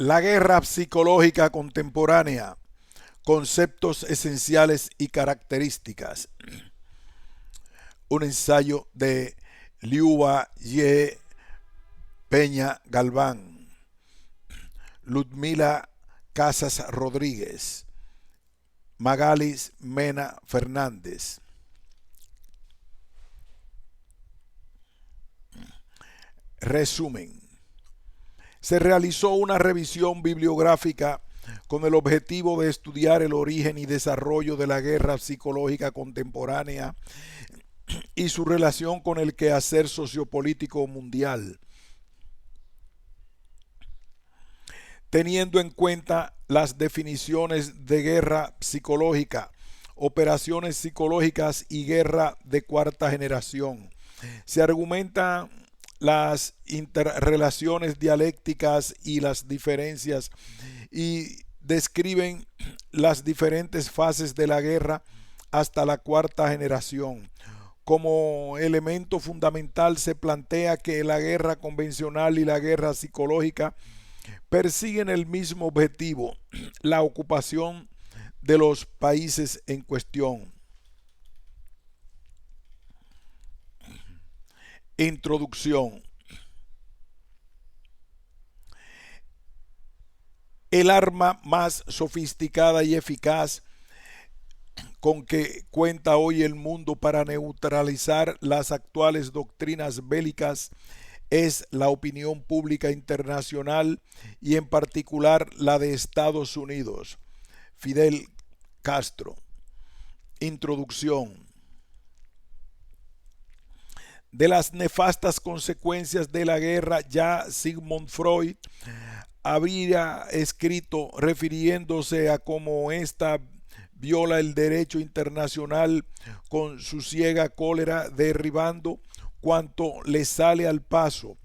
La guerra psicológica contemporánea, conceptos esenciales y características. Un ensayo de Liuba Y. Peña Galván, Ludmila Casas Rodríguez, Magalis Mena Fernández. Resumen. Se realizó una revisión bibliográfica con el objetivo de estudiar el origen y desarrollo de la guerra psicológica contemporánea y su relación con el quehacer sociopolítico mundial, teniendo en cuenta las definiciones de guerra psicológica, operaciones psicológicas y guerra de cuarta generación. Se argumentan las interrelaciones dialécticas y las diferencias y describen las diferentes fases de la guerra hasta la cuarta generación. Como elemento fundamental se plantea que la guerra convencional y la guerra psicológica persiguen el mismo objetivo, la ocupación de los países en cuestión. Introducción. El arma más sofisticada y eficaz con que cuenta hoy el mundo para neutralizar las actuales doctrinas bélicas es la opinión pública internacional y en particular la de Estados Unidos. Fidel Castro. Introducción. De las nefastas consecuencias de la guerra, ya Sigmund Freud había escrito refiriéndose a cómo ésta viola el derecho internacional con su ciega cólera, derribando cuanto le sale al paso,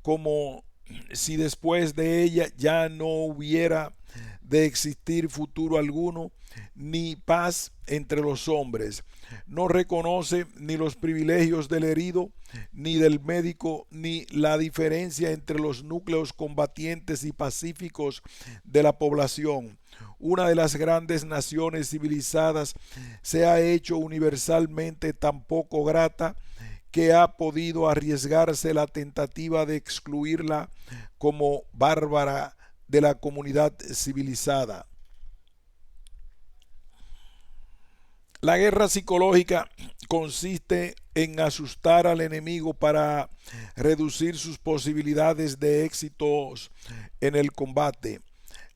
como si después de ella ya no hubiera de existir futuro alguno, ni paz entre los hombres. No reconoce ni los privilegios del herido, ni del médico, ni la diferencia entre los núcleos combatientes y pacíficos de la población. Una de las grandes naciones civilizadas se ha hecho universalmente tan poco grata que ha podido arriesgarse la tentativa de excluirla como bárbara de la comunidad civilizada. La guerra psicológica consiste en asustar al enemigo para reducir sus posibilidades de éxitos en el combate.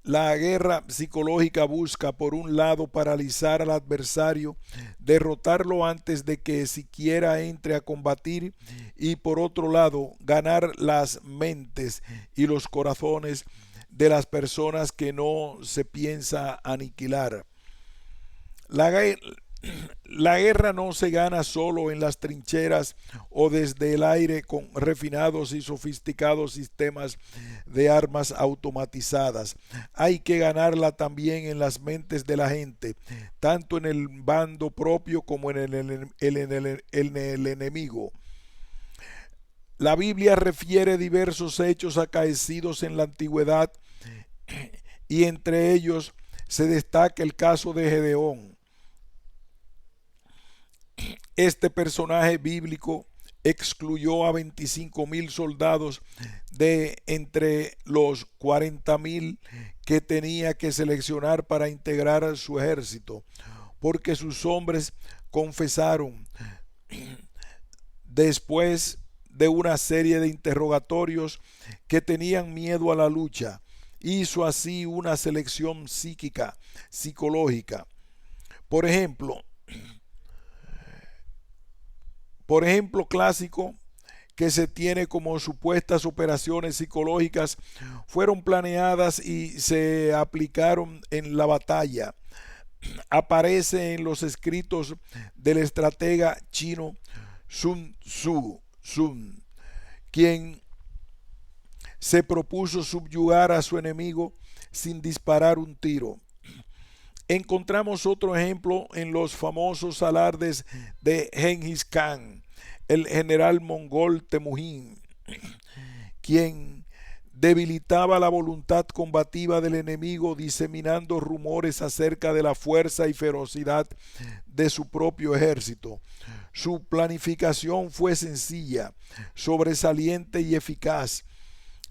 La guerra psicológica busca, por un lado, paralizar al adversario, derrotarlo antes de que siquiera entre a combatir, y por otro lado, ganar las mentes y los corazones de las personas que no se piensa aniquilar. La guerra no se gana solo en las trincheras o desde el aire con refinados y sofisticados sistemas de armas automatizadas. Hay que ganarla también en las mentes de la gente, tanto en el bando propio como en el enemigo. La Biblia refiere diversos hechos acaecidos en la antigüedad y entre ellos se destaca el caso de Gedeón. Este personaje bíblico excluyó a 25,000 soldados de entre los 40,000 que tenía que seleccionar para integrar su ejército, porque sus hombres confesaron, después de una serie de interrogatorios, que tenían miedo a la lucha. Hizo así una selección psicológica. Por ejemplo clásico que se tiene como supuestas operaciones psicológicas fueron planeadas y se aplicaron en la batalla. Aparece en los escritos del estratega chino Sun Tzu, quien se propuso subyugar a su enemigo sin disparar un tiro. Encontramos otro ejemplo en los famosos alardes de Genghis Khan, el general mongol Temujin, quien debilitaba la voluntad combativa del enemigo, diseminando rumores acerca de la fuerza y ferocidad de su propio ejército. Su planificación fue sencilla, sobresaliente y eficaz.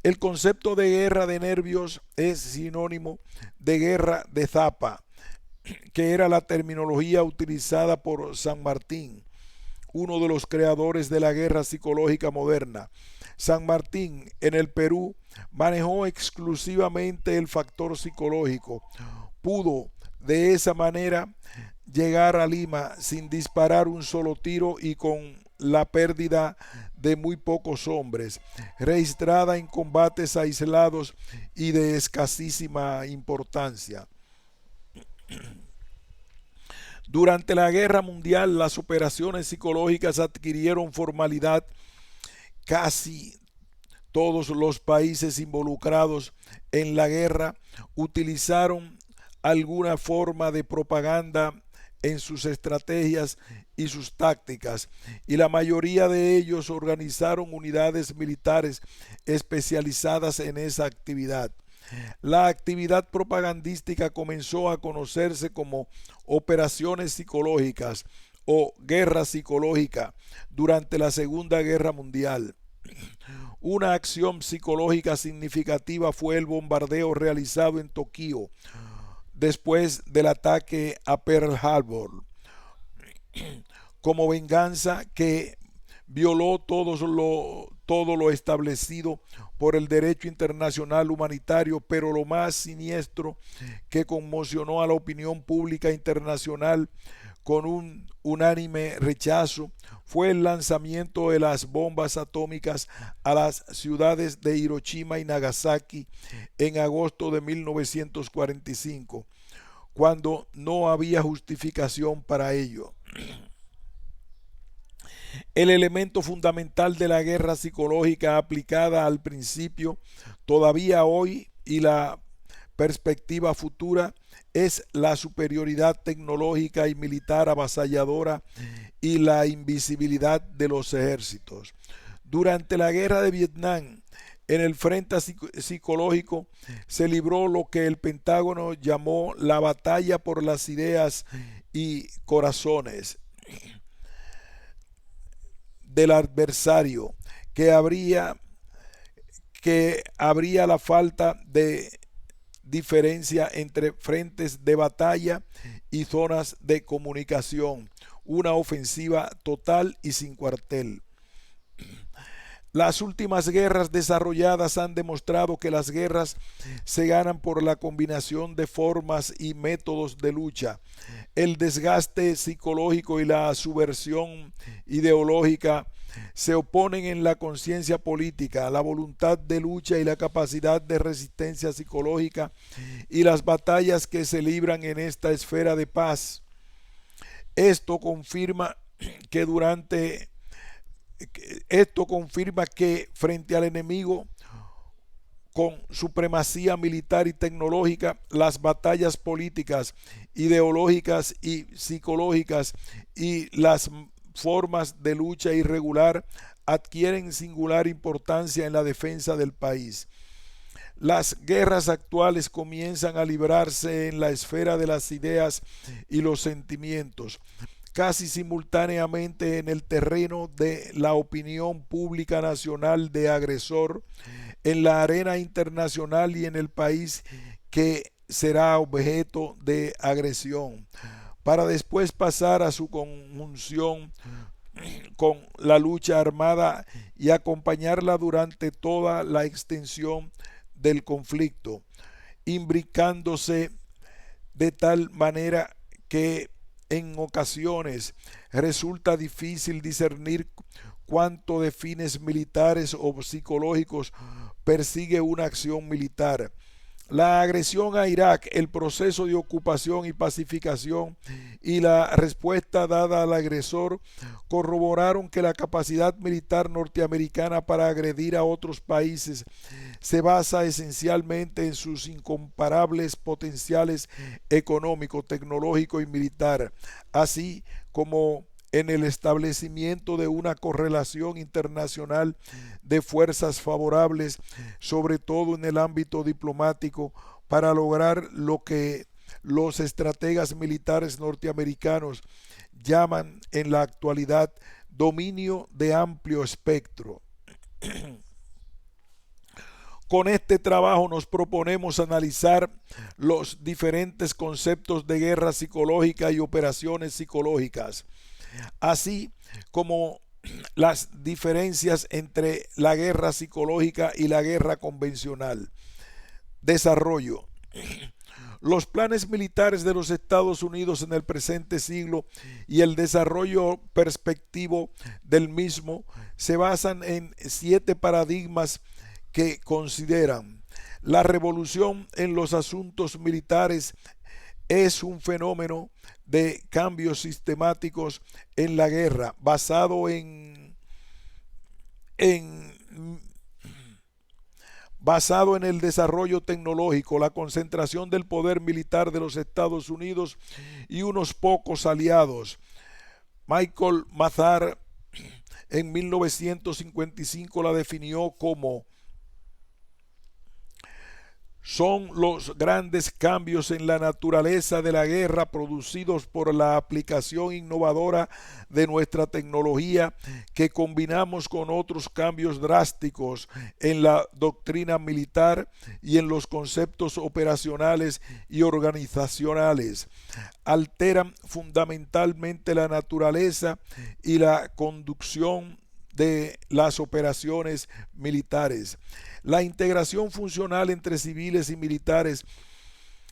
El concepto de guerra de nervios es sinónimo de guerra de zapa, que era la terminología utilizada por San Martín, uno de los creadores de la guerra psicológica moderna. San Martín, en el Perú, manejó exclusivamente el factor psicológico. Pudo de esa manera llegar a Lima sin disparar un solo tiro y con la pérdida de muy pocos hombres, registrada en combates aislados y de escasísima importancia. Durante la Guerra Mundial, las operaciones psicológicas adquirieron formalidad. Casi todos los países involucrados en la guerra utilizaron alguna forma de propaganda en sus estrategias y sus tácticas, y la mayoría de ellos organizaron unidades militares especializadas en esa actividad. La actividad propagandística comenzó a conocerse como operaciones psicológicas o guerra psicológica durante la Segunda Guerra Mundial. Una acción psicológica significativa fue el bombardeo realizado en Tokio después del ataque a Pearl Harbor, como venganza que violó todo lo establecido por el derecho internacional humanitario, pero lo más siniestro que conmocionó a la opinión pública internacional con un unánime rechazo fue el lanzamiento de las bombas atómicas a las ciudades de Hiroshima y Nagasaki en agosto de 1945, cuando no había justificación para ello. El elemento fundamental de la guerra psicológica aplicada al principio, todavía hoy y la perspectiva futura, es la superioridad tecnológica y militar avasalladora y la invisibilidad de los ejércitos. Durante la guerra de Vietnam, en el frente psicológico se libró lo que el Pentágono llamó la batalla por las ideas y corazones del adversario, que habría la falta de diferencia entre frentes de batalla y zonas de comunicación, una ofensiva total y sin cuartel. Las últimas guerras desarrolladas han demostrado que las guerras se ganan por la combinación de formas y métodos de lucha. El desgaste psicológico y la subversión ideológica se oponen en la conciencia política, la voluntad de lucha y la capacidad de resistencia psicológica y las batallas que se libran en esta esfera de paz. Esto confirma que frente al enemigo con supremacía militar y tecnológica, las batallas políticas, ideológicas y psicológicas y las formas de lucha irregular adquieren singular importancia en la defensa del país. Las guerras actuales comienzan a librarse en la esfera de las ideas y los sentimientos, casi simultáneamente en el terreno de la opinión pública nacional de agresor, en la arena internacional y en el país que será objeto de agresión, para después pasar a su conjunción con la lucha armada y acompañarla durante toda la extensión del conflicto, imbricándose de tal manera que en ocasiones resulta difícil discernir cuánto de fines militares o psicológicos persigue una acción militar. La agresión a Irak, el proceso de ocupación y pacificación y la respuesta dada al agresor corroboraron que la capacidad militar norteamericana para agredir a otros países se basa esencialmente en sus incomparables potenciales económico, tecnológico y militar, así como en el establecimiento de una correlación internacional de fuerzas favorables, sobre todo en el ámbito diplomático, para lograr lo que los estrategas militares norteamericanos llaman en la actualidad dominio de amplio espectro. Con este trabajo nos proponemos analizar los diferentes conceptos de guerra psicológica y operaciones psicológicas, así como las diferencias entre la guerra psicológica y la guerra convencional. Desarrollo. Los planes militares de los Estados Unidos en el presente siglo y el desarrollo perspectivo del mismo se basan en 7 paradigmas que consideran: la revolución en los asuntos militares es un fenómeno de cambios sistemáticos en la guerra basado en el desarrollo tecnológico, la concentración del poder militar de los Estados Unidos y unos pocos aliados. Michael Mazar en 1955 la definió como: son los grandes cambios en la naturaleza de la guerra producidos por la aplicación innovadora de nuestra tecnología, que combinamos con otros cambios drásticos en la doctrina militar y en los conceptos operacionales y organizacionales. Alteran fundamentalmente la naturaleza y la conducción de las operaciones militares. La integración funcional entre civiles y militares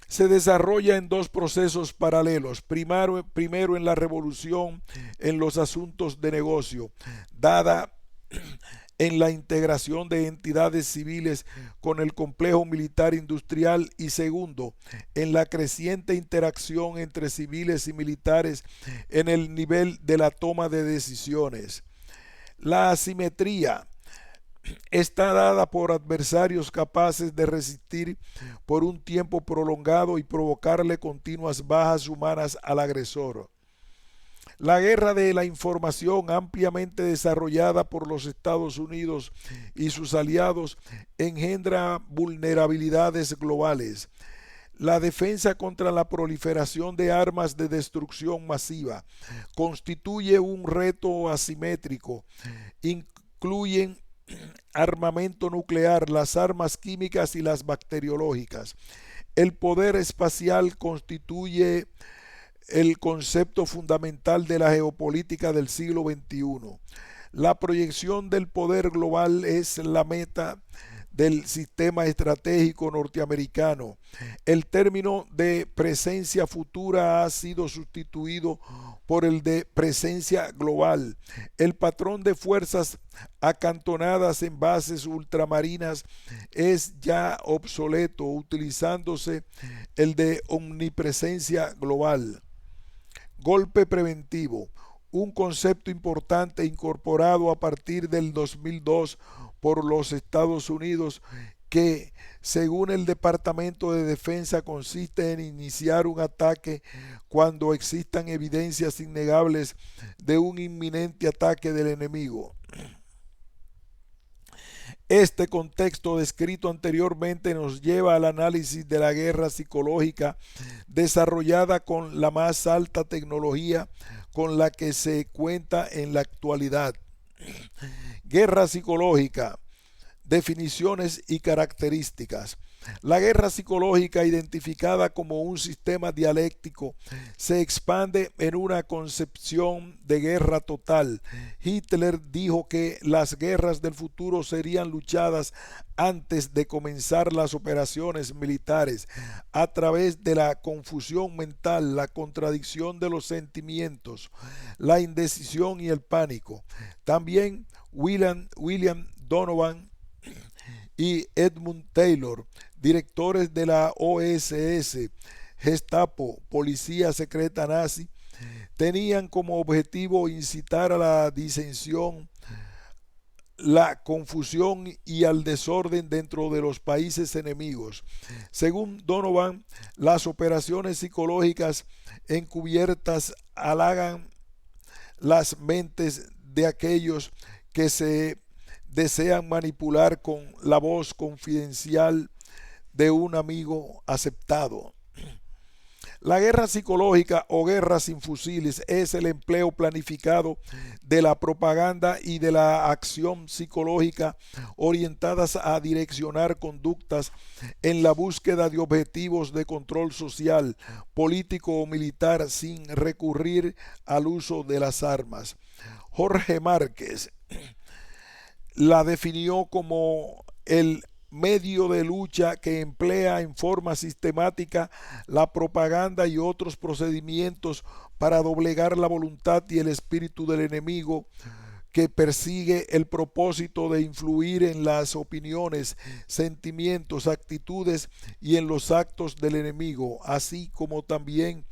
se desarrolla en 2 procesos paralelos. Primero en la revolución en los asuntos de negocio, dada en la integración de entidades civiles con el complejo militar industrial, y segundo, en la creciente interacción entre civiles y militares en el nivel de la toma de decisiones. La asimetría está dada por adversarios capaces de resistir por un tiempo prolongado y provocarle continuas bajas humanas al agresor. La guerra de la información, ampliamente desarrollada por los Estados Unidos y sus aliados, engendra vulnerabilidades globales. La defensa contra la proliferación de armas de destrucción masiva constituye un reto asimétrico. Incluyen armamento nuclear, las armas químicas y las bacteriológicas. El poder espacial constituye el concepto fundamental de la geopolítica del siglo XXI. La proyección del poder global es la meta del sistema estratégico norteamericano. El término de presencia futura ha sido sustituido por el de presencia global. El patrón de fuerzas acantonadas en bases ultramarinas es ya obsoleto, utilizándose el de omnipresencia global. Golpe preventivo, un concepto importante incorporado a partir del 2002 por los Estados Unidos, que, según el Departamento de Defensa, consiste en iniciar un ataque cuando existan evidencias innegables de un inminente ataque del enemigo. Este contexto descrito anteriormente nos lleva al análisis de la guerra psicológica desarrollada con la más alta tecnología con la que se cuenta en la actualidad. Guerra psicológica, definiciones y características. La guerra psicológica, identificada como un sistema dialéctico, se expande en una concepción de guerra total. Hitler dijo que las guerras del futuro serían luchadas antes de comenzar las operaciones militares, a través de la confusión mental, la contradicción de los sentimientos, la indecisión y el pánico. También William Donovan y Edmund Taylor, directores de la OSS, Gestapo, policía secreta nazi, tenían como objetivo incitar a la disensión, la confusión y al desorden dentro de los países enemigos. Según Donovan, las operaciones psicológicas encubiertas halagan las mentes de aquellos que se desean manipular con la voz confidencial de un amigo aceptado. La guerra psicológica o guerra sin fusiles es el empleo planificado de la propaganda y de la acción psicológica orientadas a direccionar conductas en la búsqueda de objetivos de control social, político o militar sin recurrir al uso de las armas. Jorge Márquez la definió como el medio de lucha que emplea en forma sistemática la propaganda y otros procedimientos para doblegar la voluntad y el espíritu del enemigo, que persigue el propósito de influir en las opiniones, sentimientos, actitudes y en los actos del enemigo, así como también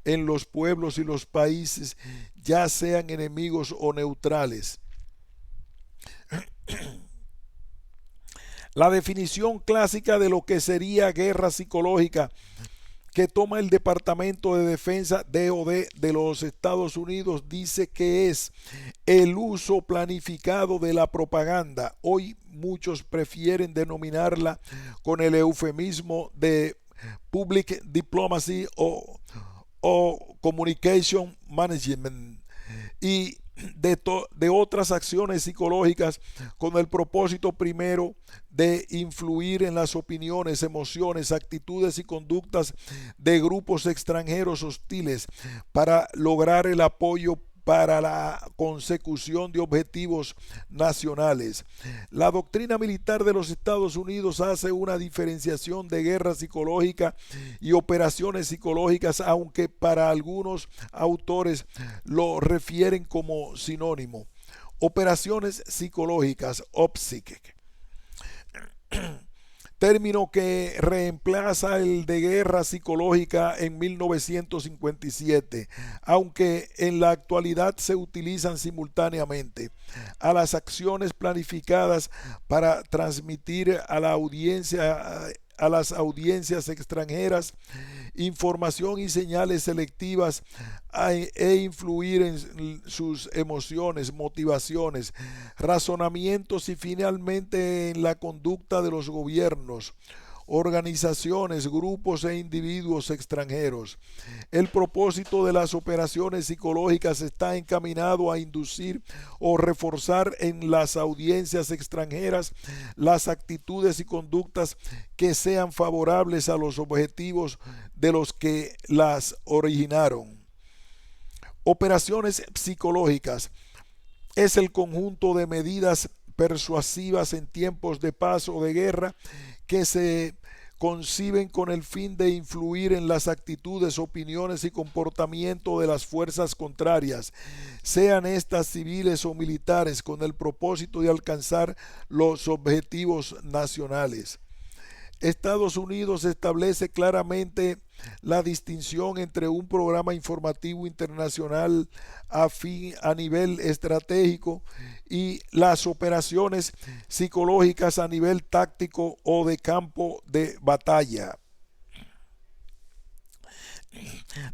en los pueblos y los países, ya sean enemigos o neutrales. La definición clásica de lo que sería guerra psicológica que toma el Departamento de Defensa DoD de los Estados Unidos dice que es el uso planificado de la propaganda. Hoy muchos prefieren denominarla con el eufemismo de Public Diplomacy o Communication Management y de otras acciones psicológicas con el propósito primero de influir en las opiniones, emociones, actitudes y conductas de grupos extranjeros hostiles para lograr el apoyo para la consecución de objetivos nacionales. La doctrina militar de los Estados Unidos hace una diferenciación de guerra psicológica y operaciones psicológicas, aunque para algunos autores lo refieren como sinónimo. Operaciones psicológicas, OPSIC, término que reemplaza el de guerra psicológica en 1957, aunque en la actualidad se utilizan simultáneamente, a las acciones planificadas para transmitir a la audiencia a las audiencias extranjeras información y señales selectivas e influir en sus emociones, motivaciones, razonamientos y finalmente en la conducta de los gobiernos, organizaciones, grupos e individuos extranjeros. El propósito de las operaciones psicológicas está encaminado a inducir o reforzar en las audiencias extranjeras las actitudes y conductas que sean favorables a los objetivos de los que las originaron. Operaciones psicológicas es el conjunto de medidas persuasivas en tiempos de paz o de guerra que se conciben con el fin de influir en las actitudes, opiniones y comportamiento de las fuerzas contrarias, sean estas civiles o militares, con el propósito de alcanzar los objetivos nacionales. Estados Unidos establece claramente la distinción entre un programa informativo internacional a nivel estratégico y las operaciones psicológicas a nivel táctico o de campo de batalla.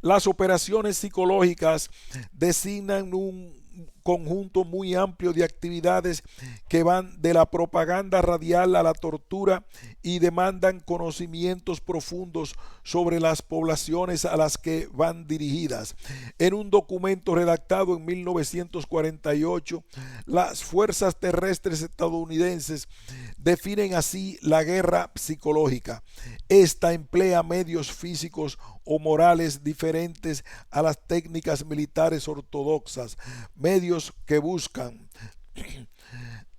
Las operaciones psicológicas designan un conjunto muy amplio de actividades que van de la propaganda radial a la tortura y demandan conocimientos profundos sobre las poblaciones a las que van dirigidas. En un documento redactado en 1948, las fuerzas terrestres estadounidenses definen así la guerra psicológica. Esta emplea medios físicos o morales diferentes a las técnicas militares ortodoxas, medios que buscan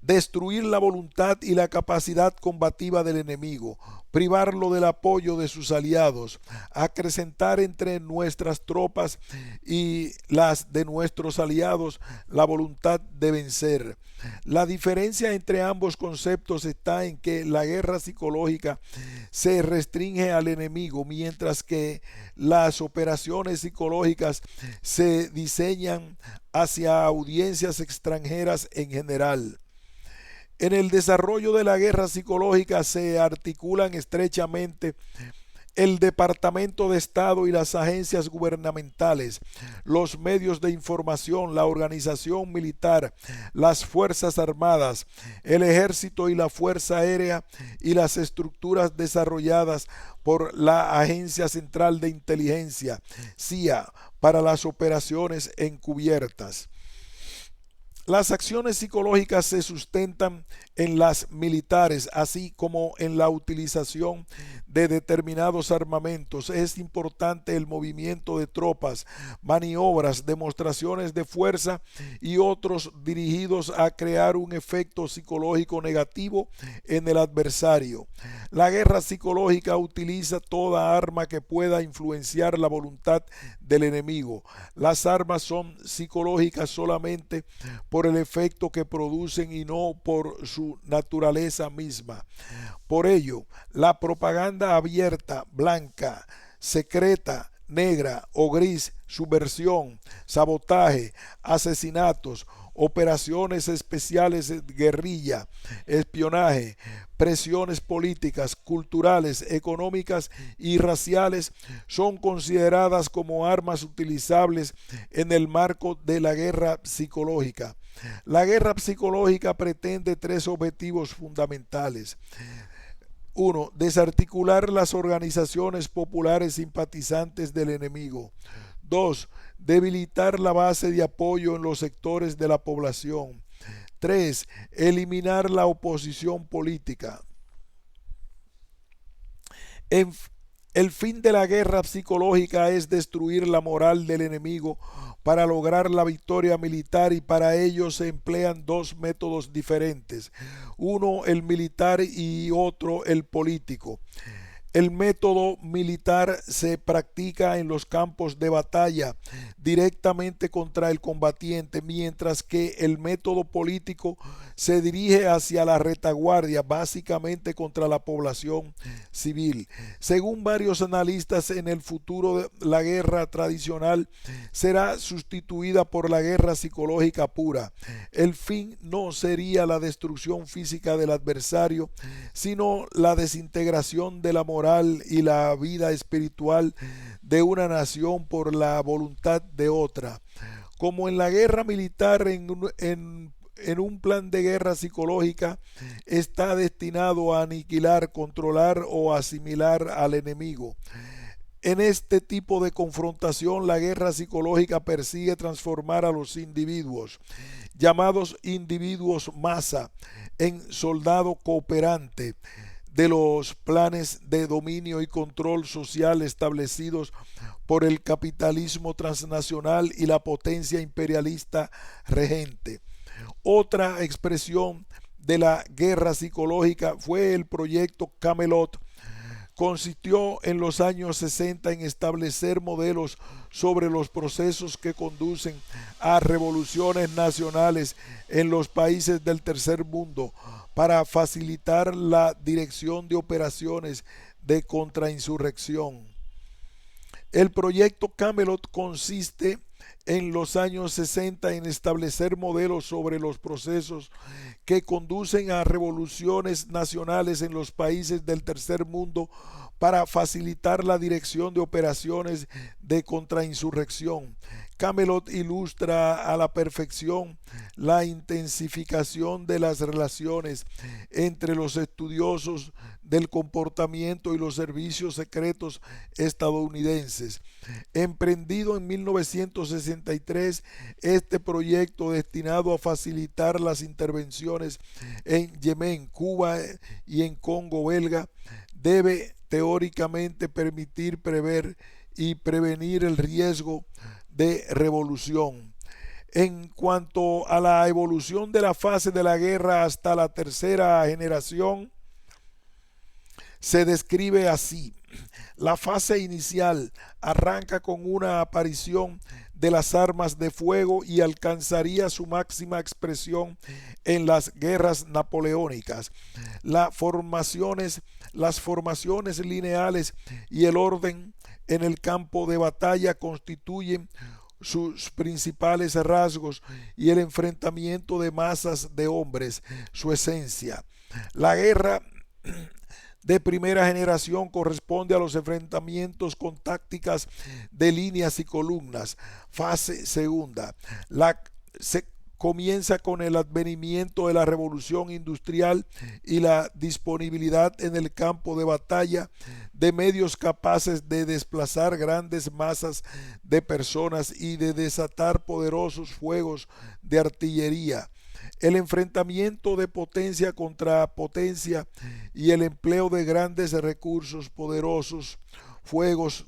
destruir la voluntad y la capacidad combativa del enemigo, privarlo del apoyo de sus aliados, acrecentar entre nuestras tropas y las de nuestros aliados la voluntad de vencer. La diferencia entre ambos conceptos está en que la guerra psicológica se restringe al enemigo, mientras que las operaciones psicológicas se diseñan hacia audiencias extranjeras en general. En el desarrollo de la guerra psicológica se articulan estrechamente El Departamento de Estado y las agencias gubernamentales, los medios de información, la organización militar, las Fuerzas Armadas, el Ejército y la Fuerza Aérea y las estructuras desarrolladas por la Agencia Central de Inteligencia, CIA, para las operaciones encubiertas. Las acciones psicológicas se sustentan en las militares, así como en la utilización de determinados armamentos. Es importante el movimiento de tropas, maniobras, demostraciones de fuerza y otros dirigidos a crear un efecto psicológico negativo en el adversario. La guerra psicológica utiliza toda arma que pueda influenciar la voluntad del enemigo. Las armas son psicológicas solamente por el efecto que producen y no por su naturaleza misma. Por ello, la propaganda abierta, blanca, secreta, negra o gris, subversión, sabotaje, asesinatos, operaciones especiales de guerrilla, espionaje, presiones políticas, culturales, económicas y raciales son consideradas como armas utilizables en el marco de la guerra psicológica. La guerra psicológica pretende tres objetivos fundamentales. 1. Desarticular las organizaciones populares simpatizantes del enemigo. 2. Debilitar la base de apoyo en los sectores de la población. 3. Eliminar la oposición política. El fin de la guerra psicológica es destruir la moral del enemigo para lograr la victoria militar, y para ello se emplean dos métodos diferentes, uno el militar y otro el político. El método militar se practica en los campos de batalla directamente contra el combatiente, mientras que el método político se dirige hacia la retaguardia, básicamente contra la población civil. Según varios analistas, en el futuro la guerra tradicional será sustituida por la guerra psicológica pura. El fin no sería la destrucción física del adversario, sino la desintegración de la moral y la vida espiritual de una nación por la voluntad de otra. Como en la guerra militar, en un plan de guerra psicológica está destinado a aniquilar, controlar o asimilar al enemigo. En este tipo de confrontación, la guerra psicológica persigue transformar a los individuos, llamados individuos masa, en soldado cooperante de los planes de dominio y control social establecidos por el capitalismo transnacional y la potencia imperialista regente. Otra expresión de la guerra psicológica fue el proyecto Camelot. Consistió en los años 60 en establecer modelos sobre los procesos que conducen a revoluciones nacionales en los países del tercer mundo para facilitar la dirección de operaciones de contrainsurrección. El proyecto Camelot consiste en los años 60 en establecer modelos sobre los procesos que conducen a revoluciones nacionales en los países del tercer mundo para facilitar la dirección de operaciones de contrainsurrección. Camelot ilustra a la perfección la intensificación de las relaciones entre los estudiosos del comportamiento y los servicios secretos estadounidenses. Emprendido en 1963, este proyecto, destinado a facilitar las intervenciones en Yemen, Cuba y en Congo belga, debe teóricamente permitir prever y prevenir el riesgo de revolución. En cuanto a la evolución de la fase de la guerra hasta la tercera generación, se describe así. La fase inicial arranca con una aparición de las armas de fuego y alcanzaría su máxima expresión en las guerras napoleónicas. Las formaciones lineales y el orden en el campo de batalla constituyen sus principales rasgos, y el enfrentamiento de masas de hombres su esencia. La guerra de primera generación corresponde a los enfrentamientos con tácticas de líneas y columnas. Fase segunda. Se comienza con el advenimiento de la revolución industrial y la disponibilidad en el campo de batalla de medios capaces de desplazar grandes masas de personas y de desatar poderosos fuegos de artillería. El enfrentamiento de potencia contra potencia y el empleo de grandes recursos, poderosos fuegos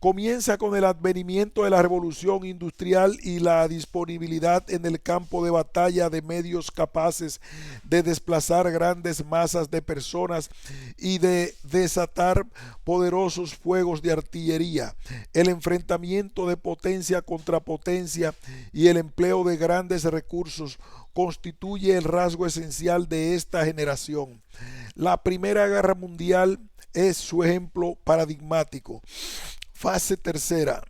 comienza con el advenimiento de la revolución industrial y la disponibilidad en el campo de batalla de medios capaces de desplazar grandes masas de personas y de desatar poderosos fuegos de artillería. El enfrentamiento de potencia contra potencia y el empleo de grandes recursos constituye el rasgo esencial de esta generación. La Primera Guerra Mundial es su ejemplo paradigmático. Fase tercera.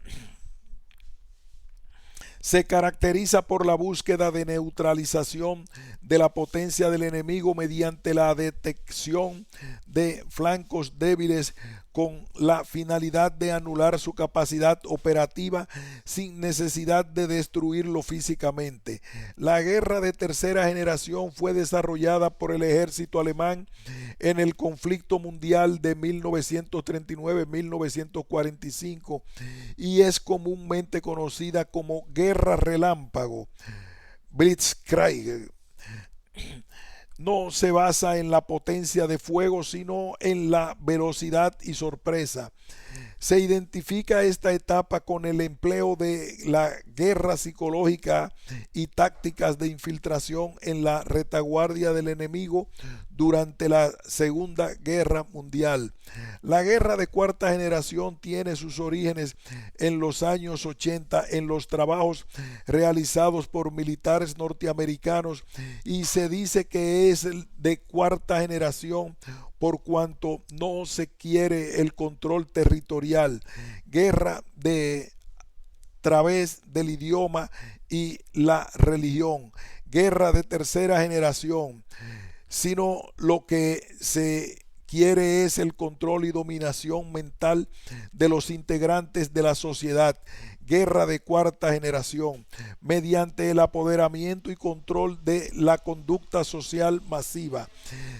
Se caracteriza por la búsqueda de neutralización de la potencia del enemigo mediante la detección de flancos débiles con la finalidad de anular su capacidad operativa sin necesidad de destruirlo físicamente. La guerra de tercera generación fue desarrollada por el ejército alemán en el conflicto mundial de 1939-1945 y es comúnmente conocida como guerra relámpago, Blitzkrieg. No se basa en la potencia de fuego, sino en la velocidad y sorpresa. Se identifica esta etapa con el empleo de la guerra psicológica y tácticas de infiltración en la retaguardia del enemigo durante la Segunda Guerra Mundial. La guerra de cuarta generación tiene sus orígenes en los años 80 en los trabajos realizados por militares norteamericanos y se dice que es de cuarta generación por cuanto no se quiere el control territorial. Guerra de través del idioma y la religión. Guerra de tercera generación, sino lo que se quiere es el control y dominación mental de los integrantes de la sociedad. Guerra de cuarta generación, mediante el apoderamiento y control de la conducta social masiva.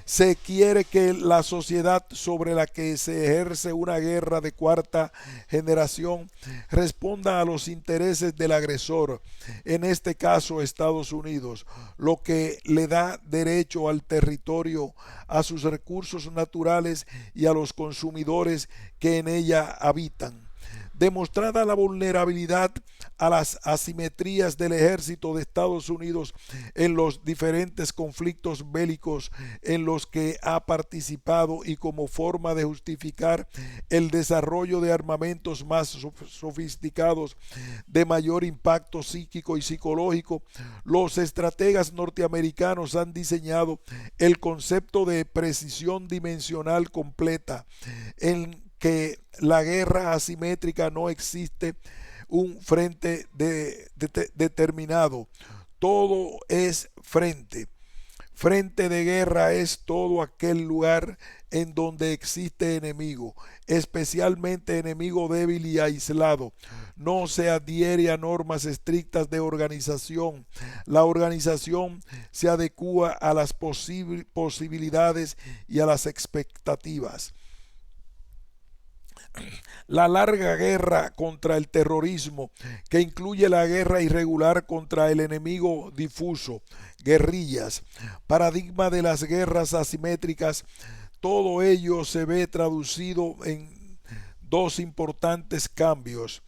Se quiere que la sociedad sobre la que se ejerce una guerra de cuarta generación responda a los intereses del agresor, en este caso Estados Unidos, lo que le da derecho al territorio, a sus recursos naturales y a los consumidores que en ella habitan. Demostrada la vulnerabilidad a las asimetrías del ejército de Estados Unidos en los diferentes conflictos bélicos en los que ha participado y como forma de justificar el desarrollo de armamentos más sofisticados de mayor impacto psíquico y psicológico, los estrategas norteamericanos han diseñado el concepto de precisión dimensional completa, en que la guerra asimétrica no existe un frente determinado, todo es frente. Frente de guerra es todo aquel lugar en donde existe enemigo, especialmente enemigo débil y aislado. No se adhiere a normas estrictas de organización. La organización se adecúa a las posibilidades y a las expectativas. La larga guerra contra el terrorismo, que incluye la guerra irregular contra el enemigo difuso, guerrillas, paradigma de las guerras asimétricas, todo ello se ve traducido en dos importantes cambios.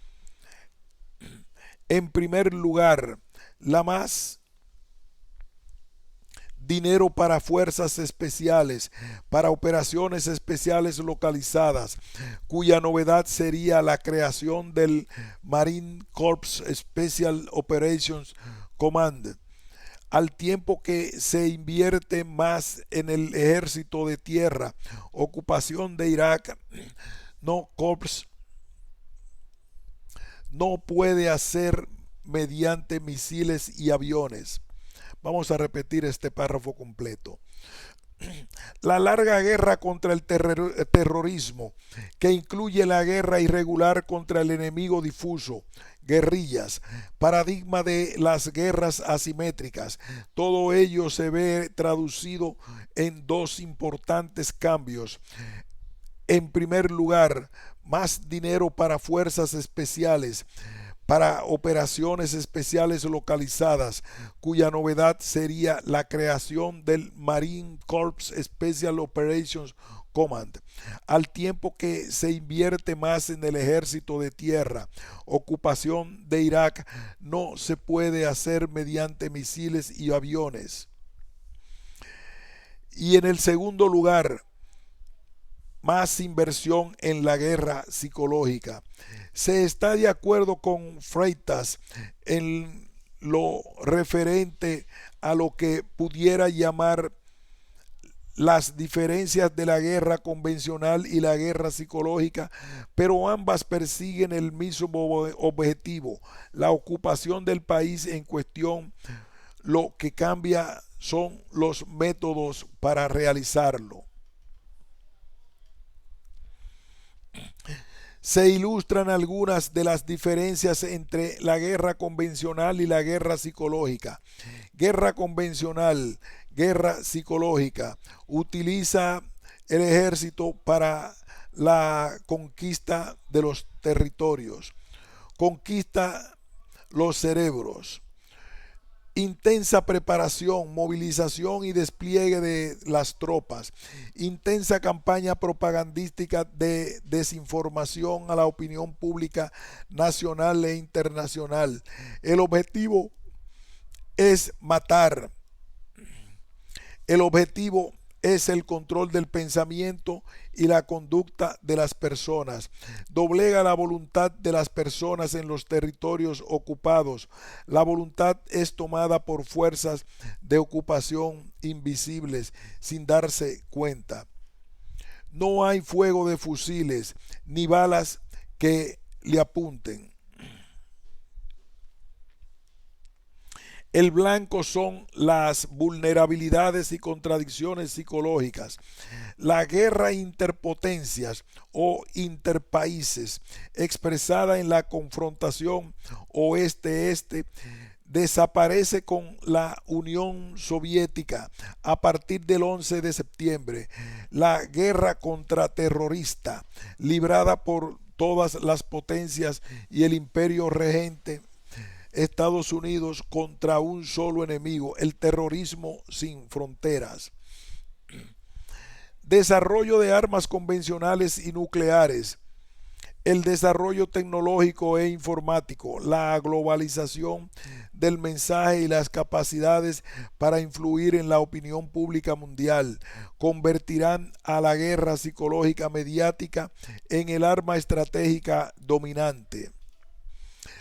En primer lugar, la más dinero para fuerzas especiales, para operaciones especiales localizadas, cuya novedad sería la creación del Marine Corps Special Operations Command, al tiempo que se invierte más en el ejército de tierra, ocupación de Irak. No Corps no puede hacer mediante misiles y aviones. Vamos a repetir este párrafo completo. La larga guerra contra el terrorismo, que incluye la guerra irregular contra el enemigo difuso, guerrillas, paradigma de las guerras asimétricas. Todo ello se ve traducido en dos importantes cambios. En primer lugar, más dinero para fuerzas especiales, para operaciones especiales localizadas, cuya novedad sería la creación del Marine Corps Special Operations Command, al tiempo que se invierte más en el ejército de tierra. Ocupación de Irak no se puede hacer mediante misiles y aviones. Y en el segundo lugar, más inversión en la guerra psicológica. Se está de acuerdo con Freitas en lo referente a lo que pudiera llamar las diferencias de la guerra convencional y la guerra psicológica, pero ambas persiguen el mismo objetivo, la ocupación del país en cuestión. Lo que cambia son los métodos para realizarlo. Se ilustran algunas de las diferencias entre la guerra convencional y la guerra psicológica. Guerra convencional, guerra psicológica, utiliza el ejército para la conquista de los territorios, conquista los cerebros. Intensa preparación, movilización y despliegue de las tropas. Intensa campaña propagandística de desinformación a la opinión pública nacional e internacional. El objetivo es matar. El objetivo es el control del pensamiento y la conducta de las personas. Doblega la voluntad de las personas en los territorios ocupados. La voluntad es tomada por fuerzas de ocupación invisibles sin darse cuenta. No hay fuego de fusiles ni balas que le apunten. El blanco son las vulnerabilidades y contradicciones psicológicas. La guerra interpotencias o interpaíses, expresada en la confrontación oeste-este, desaparece con la Unión Soviética a partir del 11 de septiembre. La guerra contraterrorista, librada por todas las potencias y el imperio regente Estados Unidos contra un solo enemigo, el terrorismo sin fronteras. Desarrollo de armas convencionales y nucleares, el desarrollo tecnológico e informático, la globalización del mensaje y las capacidades para influir en la opinión pública mundial convertirán a la guerra psicológica mediática en el arma estratégica dominante.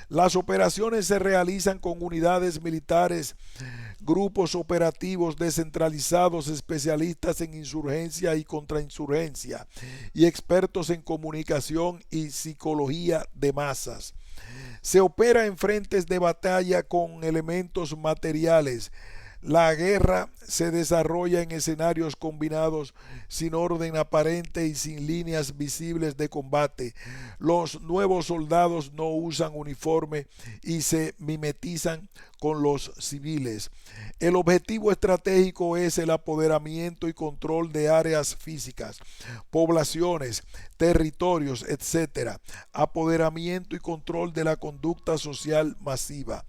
Las operaciones se realizan con unidades militares, grupos operativos descentralizados, especialistas en insurgencia y contrainsurgencia, y expertos en comunicación y psicología de masas. Se opera en frentes de batalla con elementos materiales. La guerra se desarrolla en escenarios combinados sin orden aparente y sin líneas visibles de combate. Los nuevos soldados no usan uniforme y se mimetizan con los civiles. El objetivo estratégico es el apoderamiento y control de áreas físicas, poblaciones, territorios, etc. Apoderamiento y control de la conducta social masiva.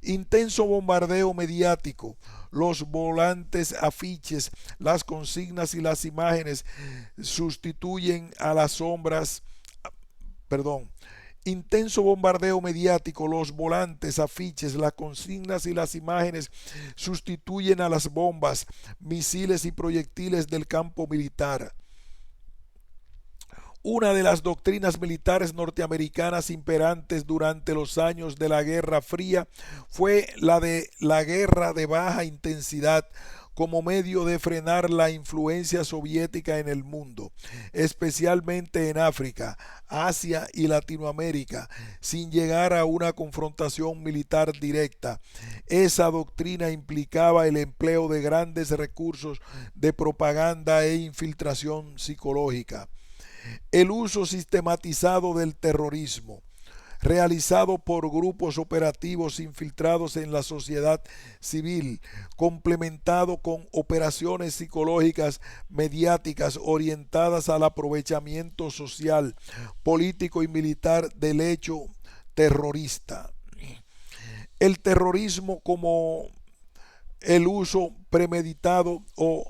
Intenso bombardeo mediático. Los volantes, afiches, las consignas y las imágenes sustituyen a las sombras, intenso bombardeo mediático, los volantes, afiches, las consignas y las imágenes sustituyen a las bombas, misiles y proyectiles del campo militar. Una de las doctrinas militares norteamericanas imperantes durante los años de la Guerra Fría fue la de la guerra de baja intensidad, como medio de frenar la influencia soviética en el mundo, especialmente en África, Asia y Latinoamérica, sin llegar a una confrontación militar directa. Esa doctrina implicaba el empleo de grandes recursos de propaganda e infiltración psicológica. El uso sistematizado del terrorismo, realizado por grupos operativos infiltrados en la sociedad civil, complementado con operaciones psicológicas mediáticas orientadas al aprovechamiento social, político y militar del hecho terrorista. El terrorismo como el uso premeditado o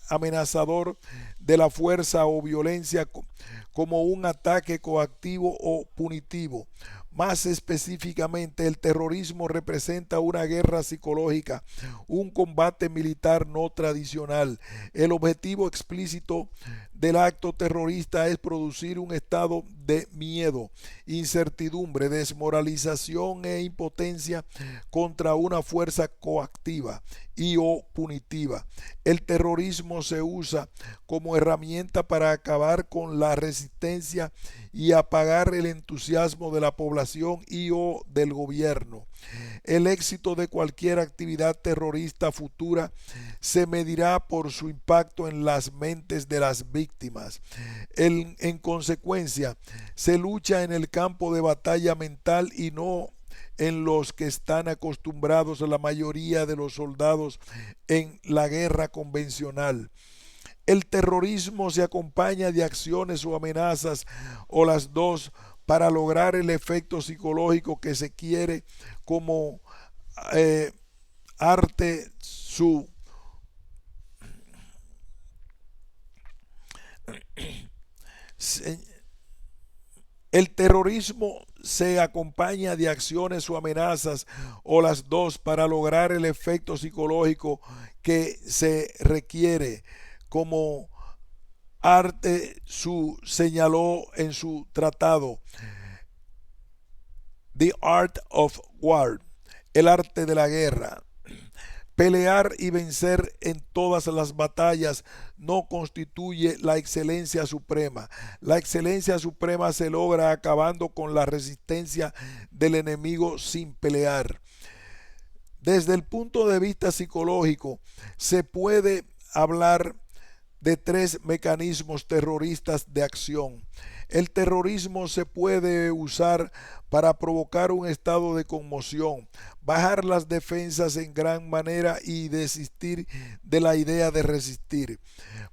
amenazador de la fuerza o violencia como un ataque coactivo o punitivo. Más específicamente, el terrorismo representa una guerra psicológica, un combate militar no tradicional. El objetivo explícito del acto terrorista es producir un estado de miedo, incertidumbre, desmoralización e impotencia contra una fuerza coactiva y o punitiva. El terrorismo se usa como herramienta para acabar con la resistencia y apagar el entusiasmo de la población y o del gobierno. El éxito de cualquier actividad terrorista futura se medirá por su impacto en las mentes de las víctimas. En consecuencia, se lucha en el campo de batalla mental y no en los que están acostumbrados la mayoría de los soldados en la guerra convencional. El terrorismo se acompaña de acciones o amenazas o las dos para lograr el efecto psicológico que se quiere como eh, arte su el terrorismo se acompaña de acciones o amenazas o las dos para lograr el efecto psicológico que se requiere, como Arte Su señaló en su tratado The Art of War, el arte de la guerra. Pelear y vencer en todas las batallas no constituye la excelencia suprema. La excelencia suprema se logra acabando con la resistencia del enemigo sin pelear. Desde el punto de vista psicológico, se puede hablar de tres mecanismos terroristas de acción. El terrorismo se puede usar para provocar un estado de conmoción, bajar las defensas en gran manera y desistir de la idea de resistir.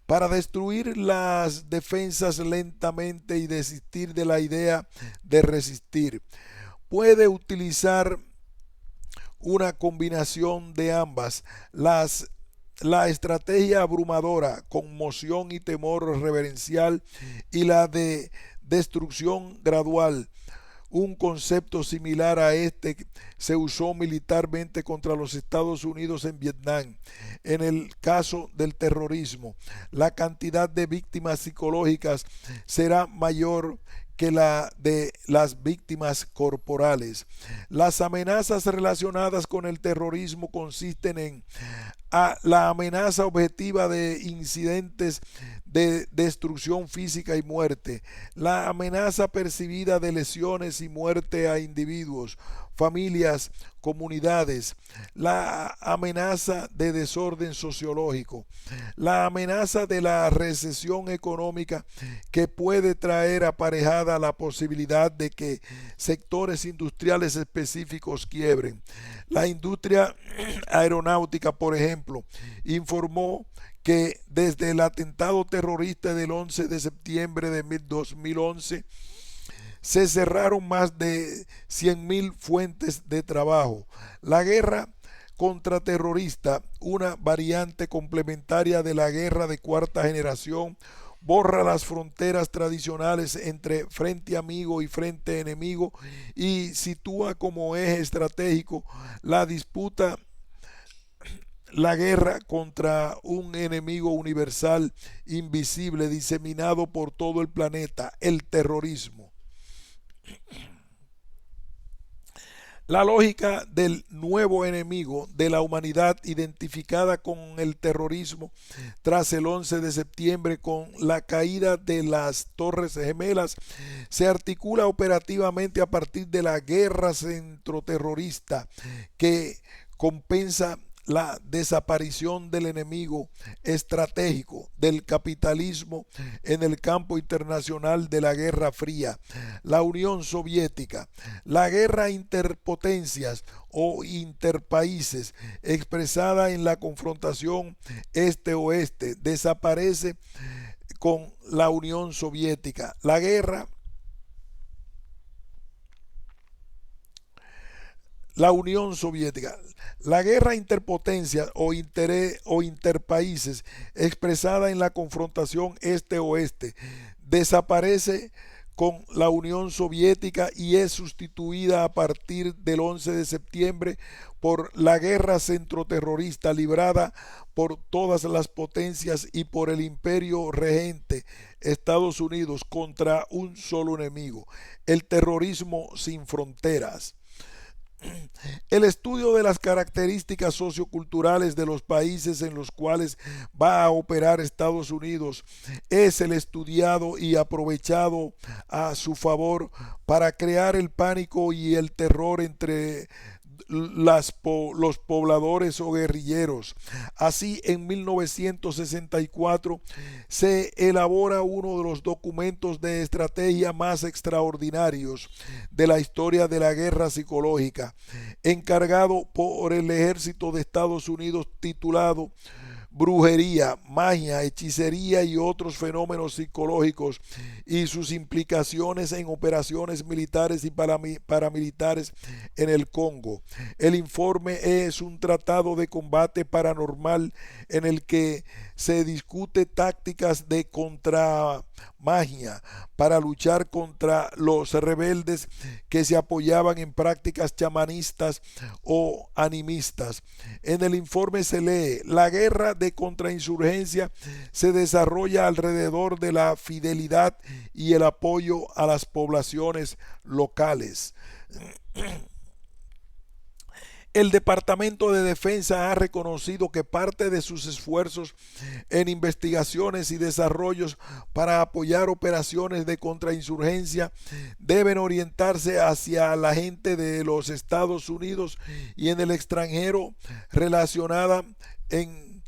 Para destruir las defensas lentamente y desistir de la idea de resistir. Puede utilizar una combinación de ambas. La estrategia abrumadora, conmoción y temor reverencial, y la de destrucción gradual. Un concepto similar a este se usó militarmente contra los Estados Unidos en Vietnam. En el caso del terrorismo, la cantidad de víctimas psicológicas será mayor que la de las víctimas corporales. Las amenazas relacionadas con el terrorismo consisten en la amenaza objetiva de incidentes de destrucción física y muerte, la amenaza percibida de lesiones y muerte a individuos, familias, comunidades, la amenaza de desorden sociológico, la amenaza de la recesión económica que puede traer aparejada la posibilidad de que sectores industriales específicos quiebren. La industria aeronáutica, por ejemplo, informó que desde el atentado terrorista del 11 de septiembre de 2011 se cerraron más de 100.000 fuentes de trabajo. La guerra contraterrorista, una variante complementaria de la guerra de cuarta generación, borra las fronteras tradicionales entre frente amigo y frente enemigo y sitúa como eje estratégico la disputa, la guerra contra un enemigo universal invisible diseminado por todo el planeta, el terrorismo. La lógica del nuevo enemigo de la humanidad identificada con el terrorismo tras el 11 de septiembre con la caída de las Torres Gemelas se articula operativamente a partir de la guerra centroterrorista que compensa la desaparición del enemigo estratégico del capitalismo en el campo internacional de la Guerra Fría, la Unión Soviética. La guerra interpotencias o interpaíses expresada en la confrontación este-oeste desaparece con la Unión Soviética. La Unión Soviética. La guerra interpotencia o interpaíses expresada en la confrontación este-oeste desaparece con la Unión Soviética y es sustituida a partir del 11 de septiembre por la guerra centroterrorista librada por todas las potencias y por el imperio regente Estados Unidos contra un solo enemigo, el terrorismo sin fronteras. El estudio de las características socioculturales de los países en los cuales va a operar Estados Unidos es el estudiado y aprovechado a su favor para crear el pánico y el terror entre los pobladores o guerrilleros. Así, en 1964 se elabora uno de los documentos de estrategia más extraordinarios de la historia de la guerra psicológica, encargado por el ejército de Estados Unidos, titulado Brujería, magia, hechicería y otros fenómenos psicológicos y sus implicaciones en operaciones militares y paramilitares en el Congo. El informe es un tratado de combate paranormal en el que se discute tácticas de contramagia para luchar contra los rebeldes que se apoyaban en prácticas chamanistas o animistas. En el informe se lee: la guerra de contrainsurgencia se desarrolla alrededor de la fidelidad y el apoyo a las poblaciones locales. El Departamento de Defensa ha reconocido que parte de sus esfuerzos en investigaciones y desarrollos para apoyar operaciones de contrainsurgencia deben orientarse hacia la gente de los Estados Unidos y en el extranjero relacionada en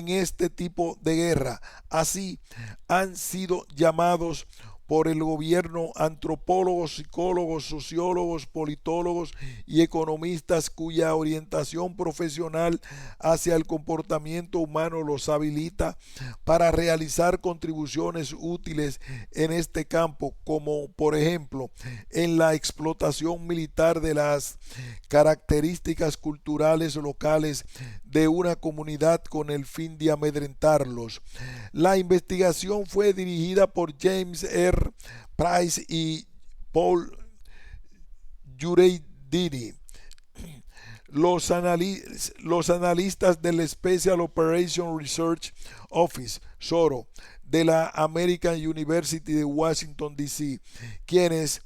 este tipo de guerra. Así han sido llamados por el gobierno antropólogos, psicólogos, sociólogos, politólogos y economistas cuya orientación profesional hacia el comportamiento humano los habilita para realizar contribuciones útiles en este campo, como por ejemplo en la explotación militar de las características culturales locales de una comunidad con el fin de amedrentarlos. La investigación fue dirigida por James R. Price y Paul Giureddini. Los analistas del Special Operations Research Office, SORO, de la American University de Washington, D.C., quienes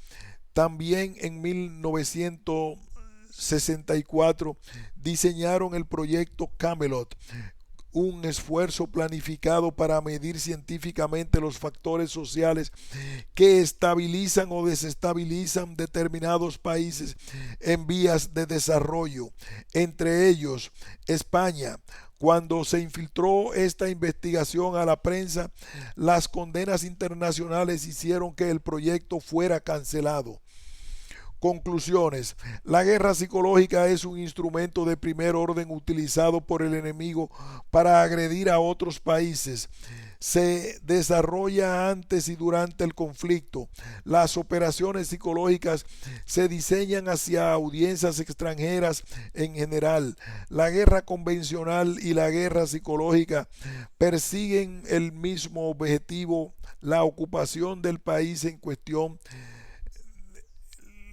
también en 1964 diseñaron el proyecto Camelot, un esfuerzo planificado para medir científicamente los factores sociales que estabilizan o desestabilizan determinados países en vías de desarrollo, entre ellos España. Cuando se infiltró esta investigación a la prensa, las condenas internacionales hicieron que el proyecto fuera cancelado. Conclusiones. La guerra psicológica es un instrumento de primer orden utilizado por el enemigo para agredir a otros países. Se desarrolla antes y durante el conflicto. Las operaciones psicológicas se diseñan hacia audiencias extranjeras en general. La guerra convencional y la guerra psicológica persiguen el mismo objetivo, la ocupación del país en cuestión.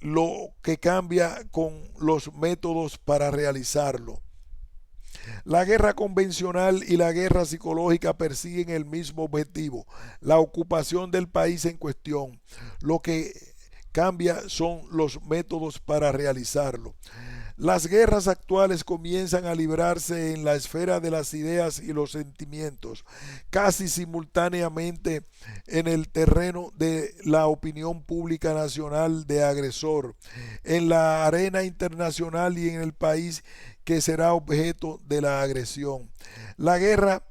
Lo que cambia con los métodos para realizarlo. La guerra convencional y la guerra psicológica persiguen el mismo objetivo, la ocupación del país en cuestión. Lo que cambia son los métodos para realizarlo. Las guerras actuales comienzan a librarse en la esfera de las ideas y los sentimientos, casi simultáneamente en el terreno de la opinión pública nacional de agresor, en la arena internacional y en el país que será objeto de la agresión. La guerra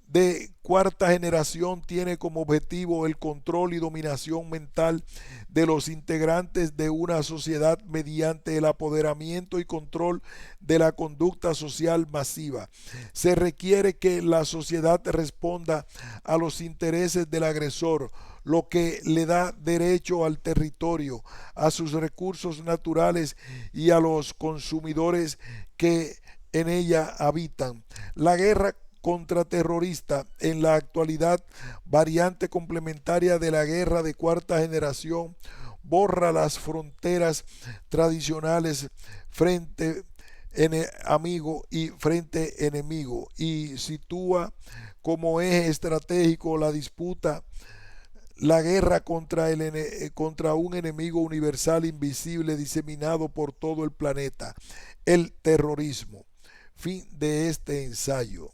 de cuarta generación tiene como objetivo el control y dominación mental de los integrantes de una sociedad mediante el apoderamiento y control de la conducta social masiva. Se requiere que la sociedad responda a los intereses del agresor, lo que le da derecho al territorio, a sus recursos naturales y a los consumidores que en ella habitan. La guerra contraterrorista en la actualidad, variante complementaria de la guerra de cuarta generación, borra las fronteras tradicionales frente amigo y frente enemigo y sitúa como eje estratégico la disputa, la guerra contra un enemigo universal invisible diseminado por todo el planeta, el terrorismo. Fin de este ensayo.